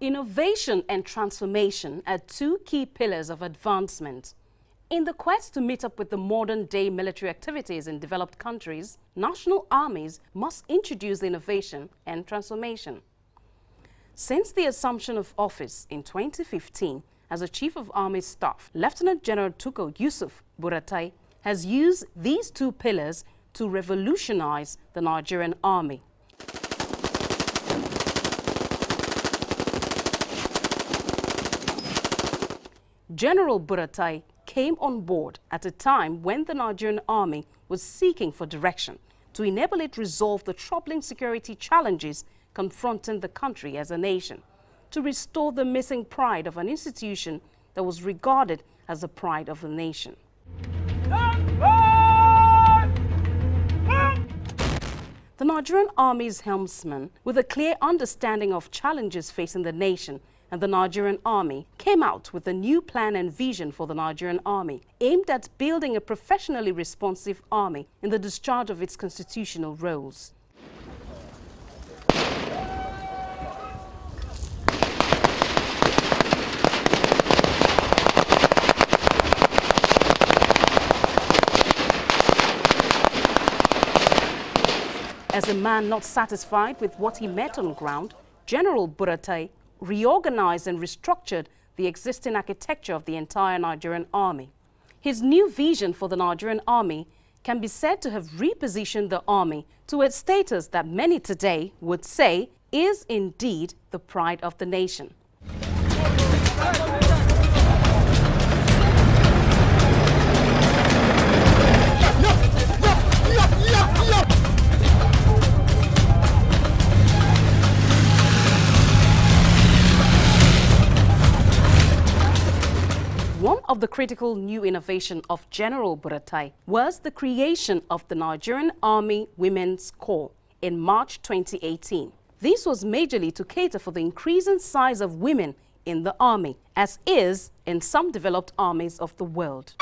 Innovation and transformation are two key pillars of advancement. In the quest to meet up with the modern-day military activities in developed countries, national armies must introduce innovation and transformation. Since the assumption of office in 2015 as a Chief of Army Staff, Lieutenant General Tukur Yusuf Buratai has used these two pillars to revolutionize the Nigerian Army. General Buratai came on board at a time when the Nigerian Army was seeking for direction to enable it resolve the troubling security challenges confronting the country as a nation, to restore the missing pride of an institution that was regarded as the pride of the nation. The Nigerian Army's helmsman, with a clear understanding of challenges facing the nation and the Nigerian Army, came out with a new plan and vision for the Nigerian Army, aimed at building a professionally responsive army in the discharge of its constitutional roles. As a man not satisfied with what he met on ground, General Buratai reorganized and restructured the existing architecture of the entire Nigerian Army. His new vision for the Nigerian Army can be said to have repositioned the Army to a status that many today would say is indeed the pride of the nation. One of the critical new innovation of General Buratai was the creation of the Nigerian Army Women's Corps in March 2018. This was majorly to cater for the increasing size of women in the army, as is in some developed armies of the world.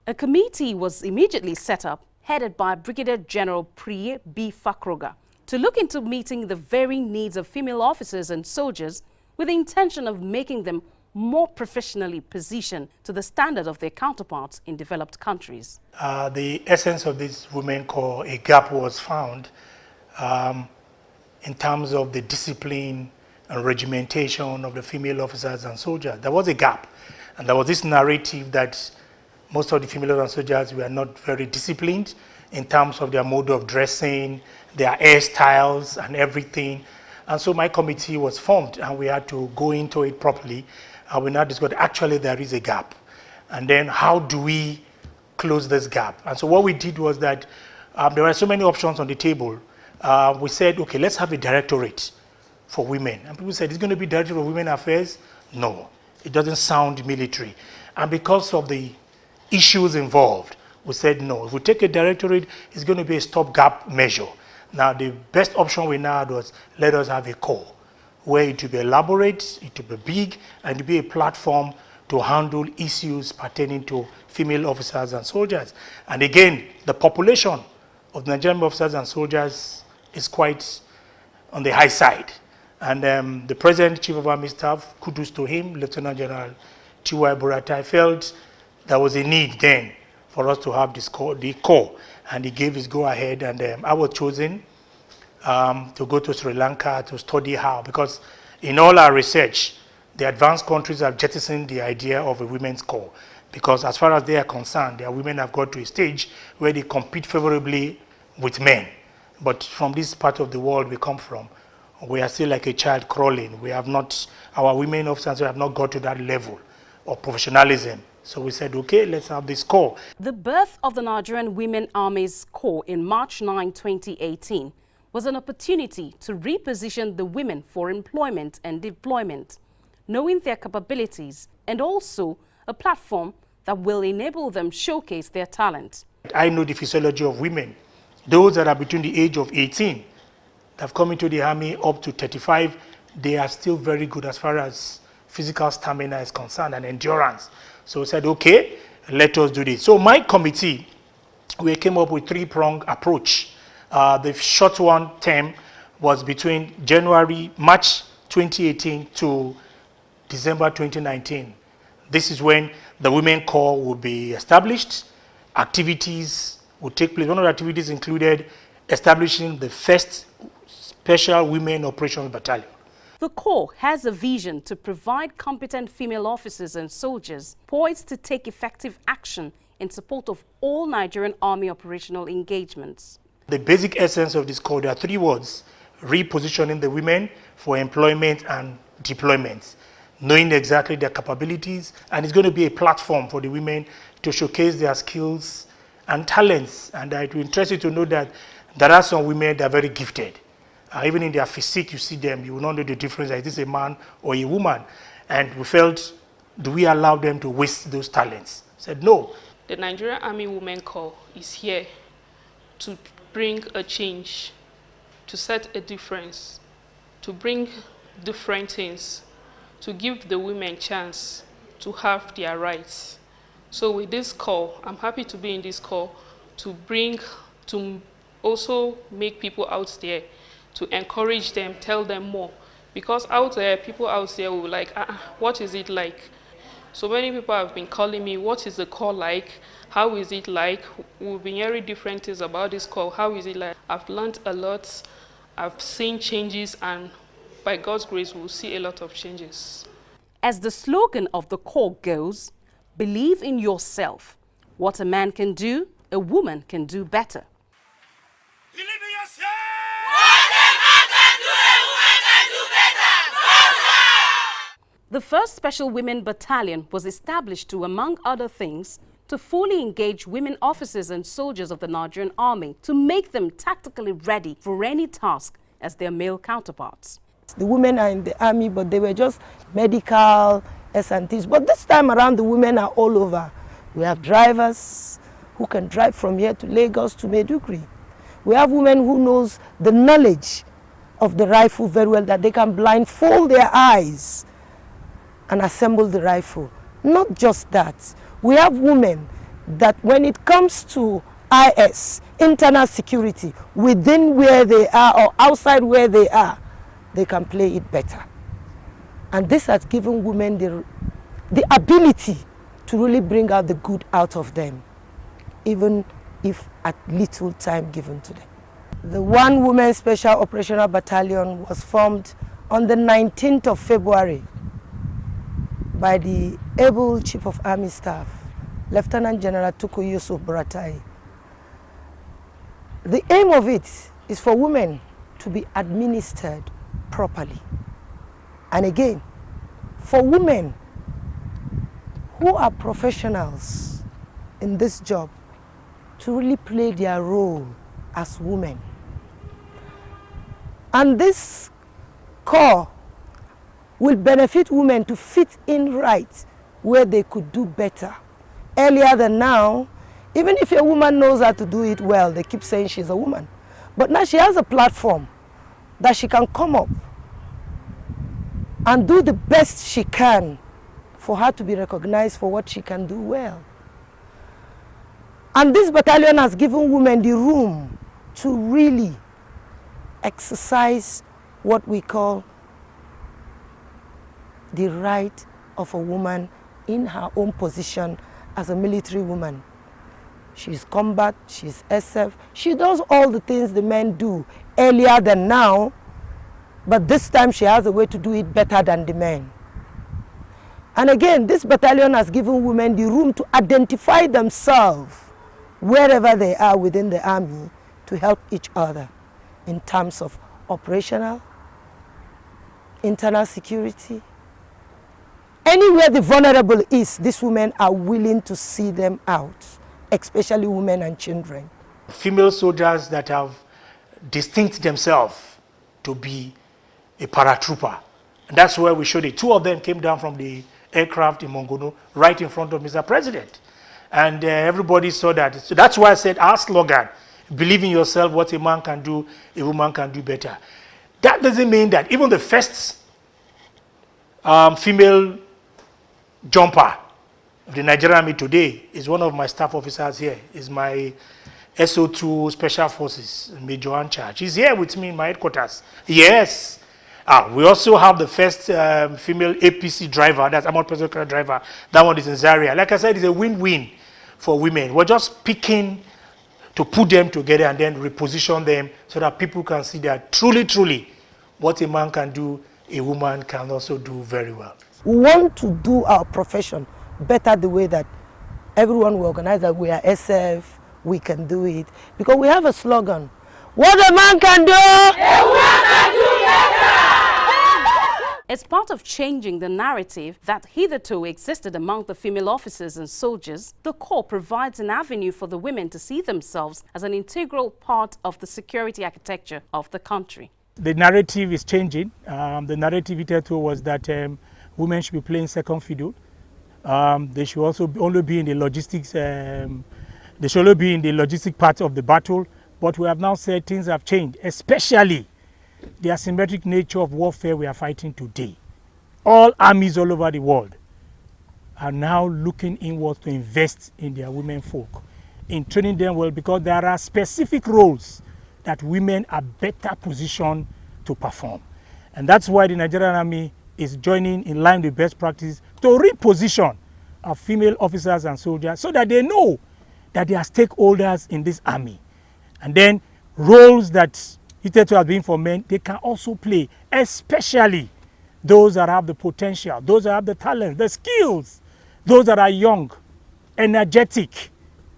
A committee was immediately set up, headed by Brigadier General Priye B. Fakroga, to look into meeting the varying needs of female officers and soldiers with the intention of making them more professionally positioned to the standard of their counterparts in developed countries. The essence of this Women Corps, a gap was found in terms of the discipline and regimentation of the female officers and soldiers. There was a gap, and there was this narrative that most of the female and soldiers were not very disciplined in terms of their mode of dressing, their hairstyles and everything. And so my committee was formed and we had to go into it properly. And we now discovered actually there is a gap. And then how do we close this gap? And so what we did was that there were so many options on the table. We said, okay, let's have a directorate for women. And people said, it's going to be Directorate of Women Affairs? No, it doesn't sound military. And because of the issues involved, we said no. If we take a directorate, it's going to be a stopgap measure. Now, the best option we now had was let us have a corps where it will be elaborate, it will be big, and it will be a platform to handle issues pertaining to female officers and soldiers. And again, the population of the Nigerian officers and soldiers is quite on the high side. And the President, Chief of Army Staff, kudos to him, Lieutenant General T.Y. Buratai, felt there was a need then for us to have this the corps, and he gave his go-ahead, and I was chosen to go to Sri Lanka to study how, because in all our research, the advanced countries have jettisoned the idea of a women's corps, because as far as they are concerned, their women have got to a stage where they compete favorably with men. But from this part of the world we come from, we are still like a child crawling. We have not, our women officers have not got to that level of professionalism. So we said, okay, let's have this corps. The birth of the Nigerian Women Armies Corps in March 9, 2018 was an opportunity to reposition the women for employment and deployment, knowing their capabilities, and also a platform that will enable them showcase their talent. I know the physiology of women. Those that are between the age of 18 that have come into the army up to 35, they are still very good as far as physical stamina is concerned and endurance. So we said, okay, let us do this. So my committee, we came up with three-pronged approach. The short one term was between March 2018 to December 2019. This is when the Women Corps will be established. Activities will take place. One of the activities included establishing the first Special Women Operations Battalion. The Corps has a vision to provide competent female officers and soldiers poised to take effective action in support of all Nigerian Army operational engagements. The basic essence of this Corps, there are three words: repositioning the women for employment and deployment, knowing exactly their capabilities, and it's going to be a platform for the women to showcase their skills and talents. And it will interest you to know that there are some women that are very gifted. Even in their physique, you see them, you will not know the difference, is this a man or a woman? And we felt, do we allow them to waste those talents? I said, no. The Nigerian Army Women Corps is here to bring a change, to set a difference, to bring different things, to give the women chance to have their rights. So with this call, I'm happy to be in this call to also make people out there, to encourage them, tell them more. Because out there, people out there will be like, what is it like? So many people have been calling me, what is the call like? How is it like? We've been hearing different things about this call. How is it like? I've learned a lot. I've seen changes, and by God's grace, we'll see a lot of changes. As the slogan of the Corps goes, believe in yourself. What a man can do, a woman can do better. Believe in yourself! What a man can do, a woman can do better! The first Special Women Battalion was established to, among other things, to fully engage women officers and soldiers of the Nigerian Army to make them tactically ready for any task as their male counterparts. The women are in the army, but they were just medical S&Ts. But this time around, the women are all over. We have drivers who can drive from here to Lagos to Maiduguri. We have women who knows the knowledge of the rifle very well, that they can blindfold their eyes and assemble the rifle. Not just that. We have women that when it comes to IS, internal security, within where they are or outside where they are, they can play it better. And this has given women the ability to really bring out the good out of them, even if at little time given to them. The One Women Special Operational Battalion was formed on the 19th of February by the able Chief of Army Staff, Lieutenant General Tuku Yusuf BURATAI. The aim of it is for women to be administered properly. And again, for women who are professionals in this job to really play their role as women. And this corps will benefit women to fit in right where they could do better. Earlier than now, even if a woman knows how to do it well, they keep saying she's a woman. But now she has a platform that she can come up and do the best she can for her to be recognized for what she can do well. And this battalion has given women the room to really exercise what we call the right of a woman in her own position as a military woman. She's combat, she's SF, she does all the things the men do earlier than now, but this time she has a way to do it better than the men. And again, this battalion has given women the room to identify themselves wherever they are within the army to help each other in terms of operational, internal security. Anywhere the vulnerable is, these women are willing to see them out, especially women and children. Female soldiers that have distinct themselves to be a paratrooper. And that's where we showed it. Two of them came down from the aircraft in Mongono right in front of Mr. President. And everybody saw that. So that's why I said our slogan, believe in yourself, what a man can do, a woman can do better. That doesn't mean that even the first female jumper of the Nigerian Army today is one of my staff officers here. Is my SO2 Special Forces, Major Anchar. She's here with me in my headquarters. Yes. We also have the first female APC driver, that's Armored Personnel Carrier driver. That one is in Zaria. Like I said, it's a win-win for women. We're just picking to put them together and then reposition them so that people can see that truly, what a man can do, a woman can also do very well. We want to do our profession better the way that everyone will organize that we are SF, we can do it. Because we have a slogan, what a man can do, a woman can do better. As part of changing the narrative that hitherto existed among the female officers and soldiers, the Corps provides an avenue for the women to see themselves as an integral part of the security architecture of the country. The narrative is changing. The narrative hitherto was that women should be playing second fiddle. They should also only be in the logistics. They should only be in the logistic part of the battle. But we have now said things have changed, especially the asymmetric nature of warfare we are fighting today. All armies all over the world are now looking inward to invest in their women folk, in training them well, because there are specific roles that women are better positioned to perform. And that's why the Nigerian Army is joining in line with best practice to reposition our female officers and soldiers so that they know that they are stakeholders in this army. And then roles that hitherto have been for men, they can also play, especially those that have the potential, those that have the talent, the skills, those that are young, energetic.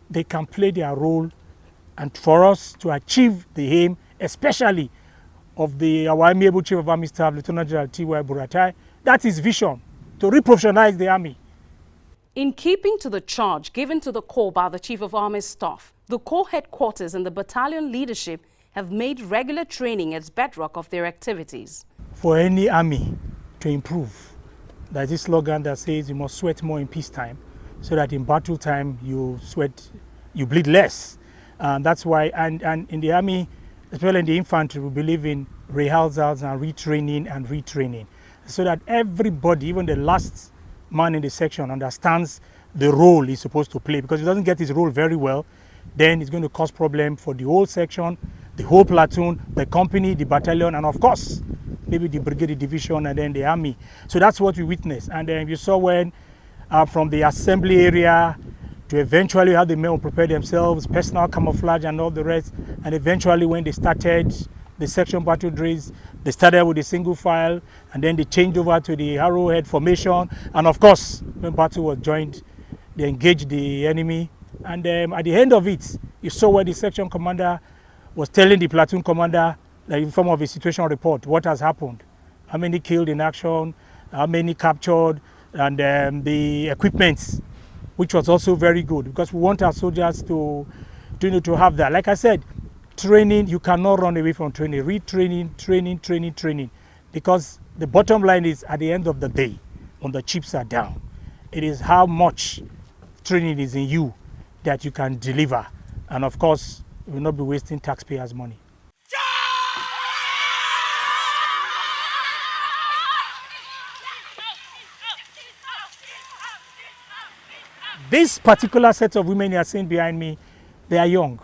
They can play their role, and for us to achieve the aim, especially of our amiable Chief of Army Staff, Lieutenant General T.Y. BURATAI, that is vision, to reprofessionalize the army. In keeping to the charge given to the Corps by the Chief of Army Staff, the Corps headquarters and the battalion leadership have made regular training as bedrock of their activities. For any army to improve, there's this slogan that says you must sweat more in peacetime, so that in battle time you bleed less. That's why, and in the army, especially in the infantry, we believe in rehearsals and retraining, so that everybody, even the last man in the section, understands the role he's supposed to play. Because if he doesn't get his role very well, then it's going to cause problem for the whole section, the whole platoon, the company, the battalion, and of course, maybe the brigade, the division, and then the army. So that's what we witnessed. And then you saw when from the assembly area to eventually how the men will prepare themselves, personal camouflage and all the rest. And eventually when they started the section battle drills, they started with a single file, and then they changed over to the arrowhead formation. And of course, when battle was joined, they engaged the enemy. And at the end of it, you saw where the section commander was telling the platoon commander, like in form of a situation report, what has happened, how many killed in action, how many captured, and the equipment, which was also very good, because we want our soldiers to have that. Like I said, training, you cannot run away from training. Retraining, training, because the bottom line is, at the end of the day, when the chips are down, it is how much training is in you that you can deliver. And of course, you will not be wasting taxpayers' money. This particular set of women you are seeing behind me, they are young,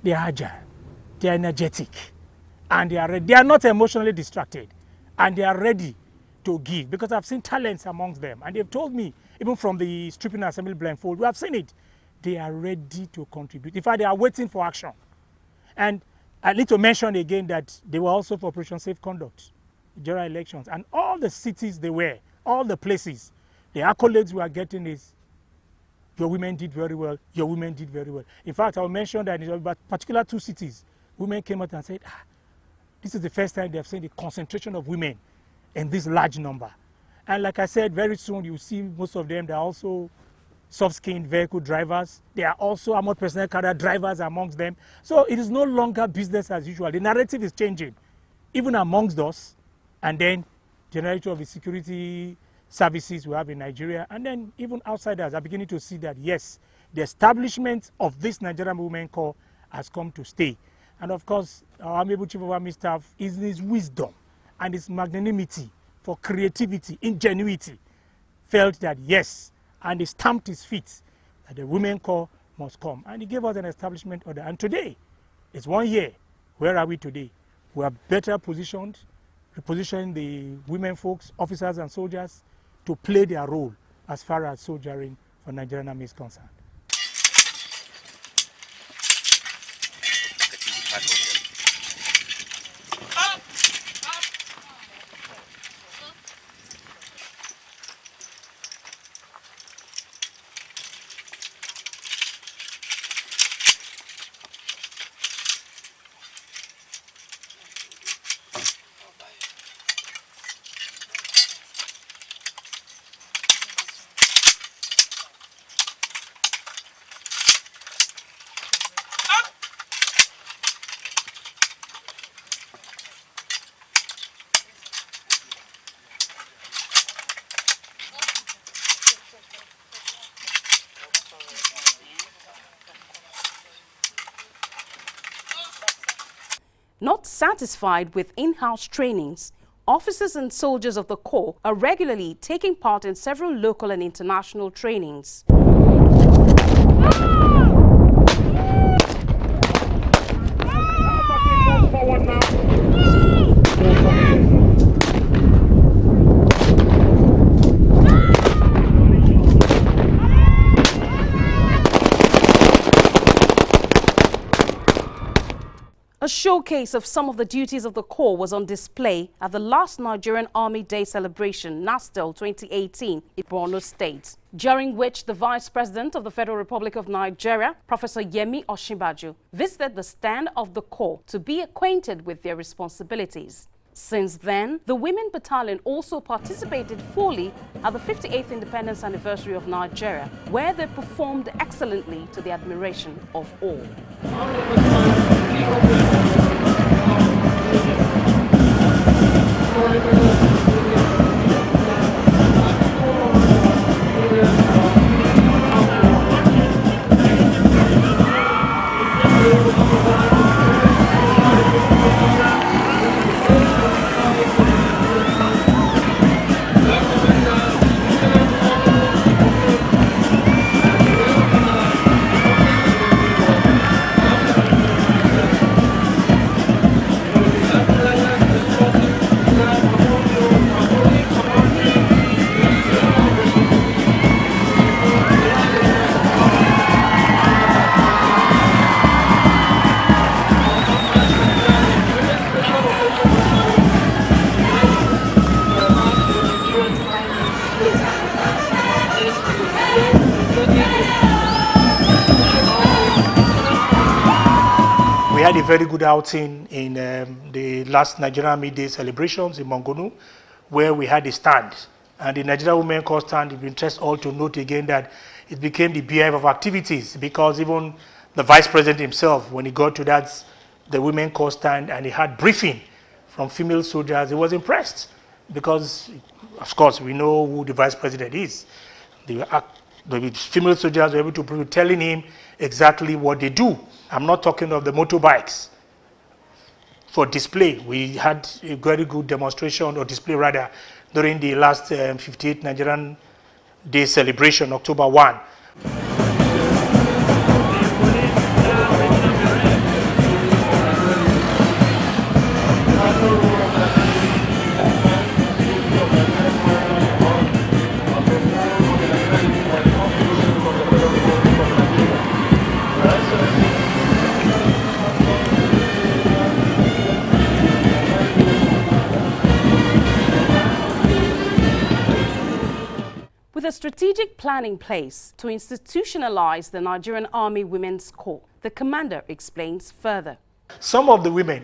they are agile, they are energetic, and they are ready. They are not emotionally distracted, and they are ready to give, because I've seen talents amongst them, and they've told me, even from the stripping assembly blindfold, we have seen it. They are ready to contribute. In fact, they are waiting for action. And I need to mention again that they were also for Operation Safe Conduct, general elections, and all the cities they were, all the places, the accolades we are getting is, your women did very well, your women did very well. In fact, I will mention that in about particular 2 cities, women came out and said, this is the first time they have seen the concentration of women in this large number. And like I said, very soon you see most of them, they are also soft-skinned vehicle drivers. There are also armored personnel carrier drivers amongst them. So it is no longer business as usual. The narrative is changing, even amongst us, and then the narrative of the security services we have in Nigeria, and then even outsiders are beginning to see that, yes, the establishment of this Nigerian Women Corps has come to stay. And of course, our amiable Chief of Army Staff is in his wisdom and his magnanimity for creativity, ingenuity, felt that yes, and he stamped his feet that the Women Corps must come. And he gave us an establishment order. And today, it's 1 year. Where are we today? We are better positioned, repositioning the women folks, officers and soldiers to play their role as far as soldiering for Nigerian Army is concerned. Not satisfied with in-house trainings, officers and soldiers of the Corps are regularly taking part in several local and international trainings. A showcase of some of the duties of the Corps was on display at the last Nigerian Army Day celebration, NASTEL 2018, in Borno State, during which the Vice President of the Federal Republic of Nigeria, Professor Yemi Osinbajo, visited the stand of the Corps to be acquainted with their responsibilities. Since then, the Women Battalion also participated fully at the 58th Independence Anniversary of Nigeria, where they performed excellently to the admiration of all. We had a very good outing in the last Nigerian Army Day celebrations in Mongonu, where we had a stand. And the Nigerian Women Corps stand, it interests all to note again that it became the beehive of activities, because even the Vice President himself, when he got to that, the Women Corps stand, and he had briefing from female soldiers, he was impressed, because, of course, we know who the Vice President is. The female soldiers were able to telling him exactly what they do. I'm not talking of the motorbikes for display. We had a very good demonstration, or display rather, during the last 58th Nigerian Day celebration, October 1. With a strategic plan in place to institutionalize the Nigerian Army Women's Corps, the commander explains further. Some of the women,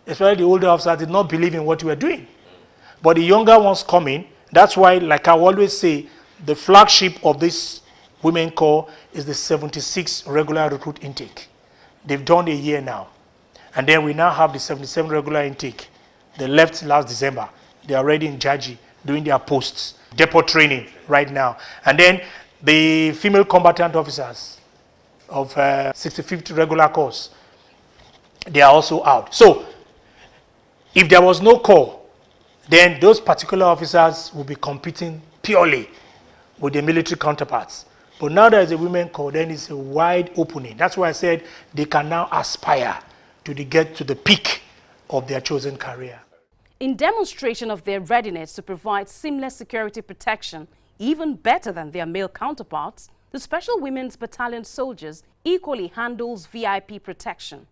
especially the older officers, did not believe in what we were doing. But the younger ones coming, that's why, like I always say, the flagship of this Women Corps is the 76 regular recruit intake. They've done a year now. And then we now have the 77 regular intake. They left last December. They are already in Jaji doing their posts, depot training right now. And then the female combatant officers of 65th regular course, they are also out. So if there was no corps, then those particular officers will be competing purely with their military counterparts. But now there's a women corps, then it's a wide opening. That's why I said they can now aspire to get to the peak of their chosen career. In demonstration of their readiness to provide seamless security protection, even better than their male counterparts, the Special Women's Battalion soldiers equally handles VIP protection.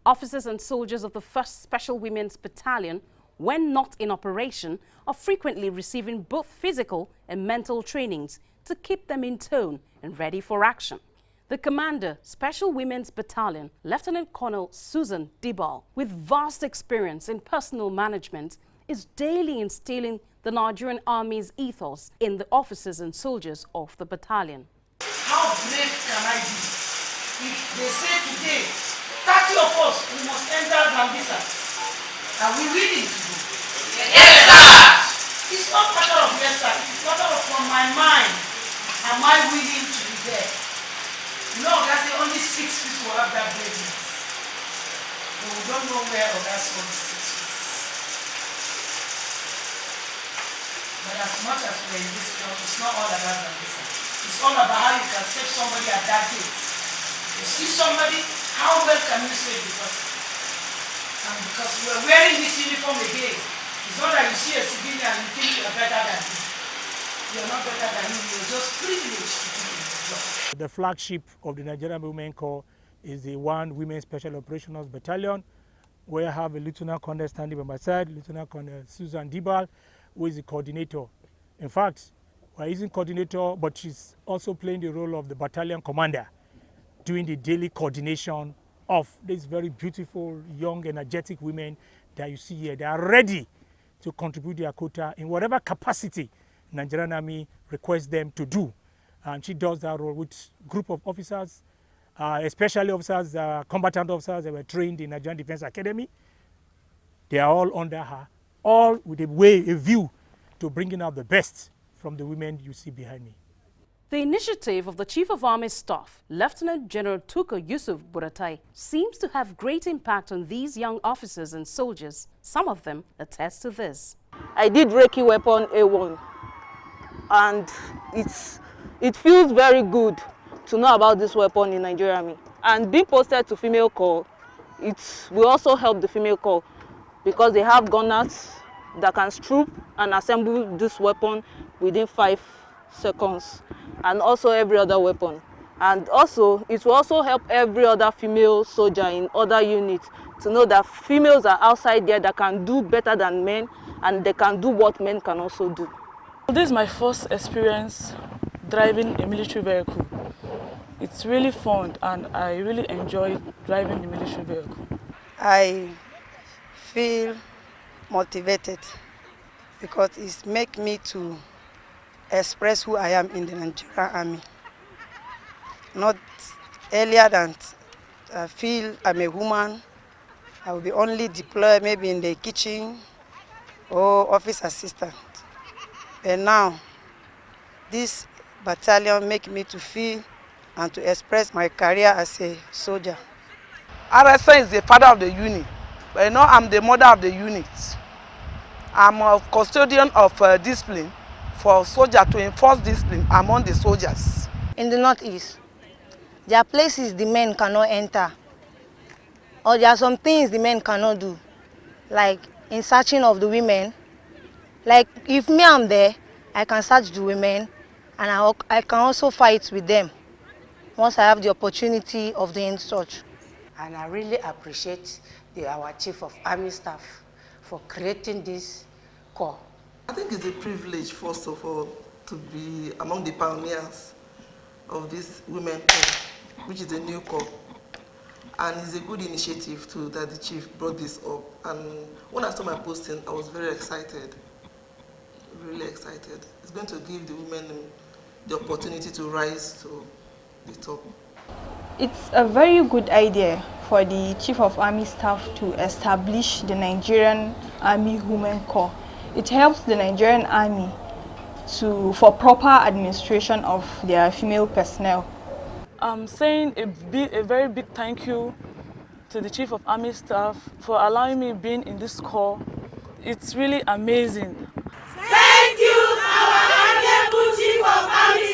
Officers and soldiers of the 1st Special Women's Battalion, when not in operation, are frequently receiving both physical and mental trainings to keep them in tone and ready for action. The commander, Special Women's Battalion, Lieutenant Colonel Susan Dibal, with vast experience in personal management, is daily instilling the Nigerian Army's ethos in the officers and soldiers of the battalion. How brave can I be if they say today, 30 of us, we must enter Zambisa? Are we willing to go? Yes, sir. It's not a matter of yes, sir. It's a matter of from my mind. Am I willing to be there? You know, that's only 6 people have that braveness. But we don't know where that's only 6 people. But as much as we're in this job, it's not all about Zambisa. It's all about how you can save somebody at that gate. You see somebody, how well can you save the person? And because we're wearing this uniform again, it's not that you see a civilian and you think you're better than him. You're not better than him, you're just privileged to do the job. The flagship of the Nigerian Women Corps is the 1 Women Special Operations Battalion, where I have a Lieutenant Colonel standing by my side, Lieutenant Colonel Susan Dibal, who is the coordinator. In fact, we're using coordinator, but she's also playing the role of the battalion commander, doing the daily coordination of these very beautiful, young, energetic women that you see here. They are ready to contribute their quota in whatever capacity Nigerian Army requests them to do. And she does that role with a group of officers, especially officers, combatant officers that were trained in Nigerian Defense Academy. They are all under her, all with a view to bringing out the best from the women you see behind me. The initiative of the Chief of Army Staff, Lieutenant General Tukur Yusuf Buratai, seems to have great impact on these young officers and soldiers. Some of them attest to this. I did Reiki Weapon A1, and it feels very good to know about this weapon in Nigerian Army. And being posted to female corps, it will also help the female corps because they have gunners that can strip and assemble this weapon within 5 seconds, and also every other weapon. And also, it will also help every other female soldier in other units to know that females are outside there that can do better than men, and they can do what men can also do. This is my first experience driving a military vehicle. It's really fun, and I really enjoy driving the military vehicle. I feel motivated because it makes me to express who I am in the Nigerian Army. Not earlier than I feel I'm a woman, I will be only deployed maybe in the kitchen or office assistant. And now, this battalion makes me to feel and to express my career as a soldier. RSN is the father of the unit, but you know I'm the mother of the unit. I'm a custodian of discipline for soldiers to enforce discipline among the soldiers. In the Northeast, there are places the men cannot enter, or there are some things the men cannot do. Like in searching of the women. Like if me I'm there, I can search the women and I can also fight with them once I have the opportunity of doing such. And I really appreciate our Chief of Army Staff for creating this corps. I think it's a privilege, first of all, to be among the pioneers of this women corps, which is a new corps. And it's a good initiative too that the chief brought this up. And when I saw my posting, I was very excited, really excited. It's going to give the women the opportunity to rise to the top. It's a very good idea for the Chief of Army Staff to establish the Nigerian Army Women Corps. It helps the Nigerian Army for proper administration of their female personnel. I'm saying a very big thank you to the Chief of Army Staff for allowing me being in this corps. It's really amazing. Thank you, our Honorable Chief of Army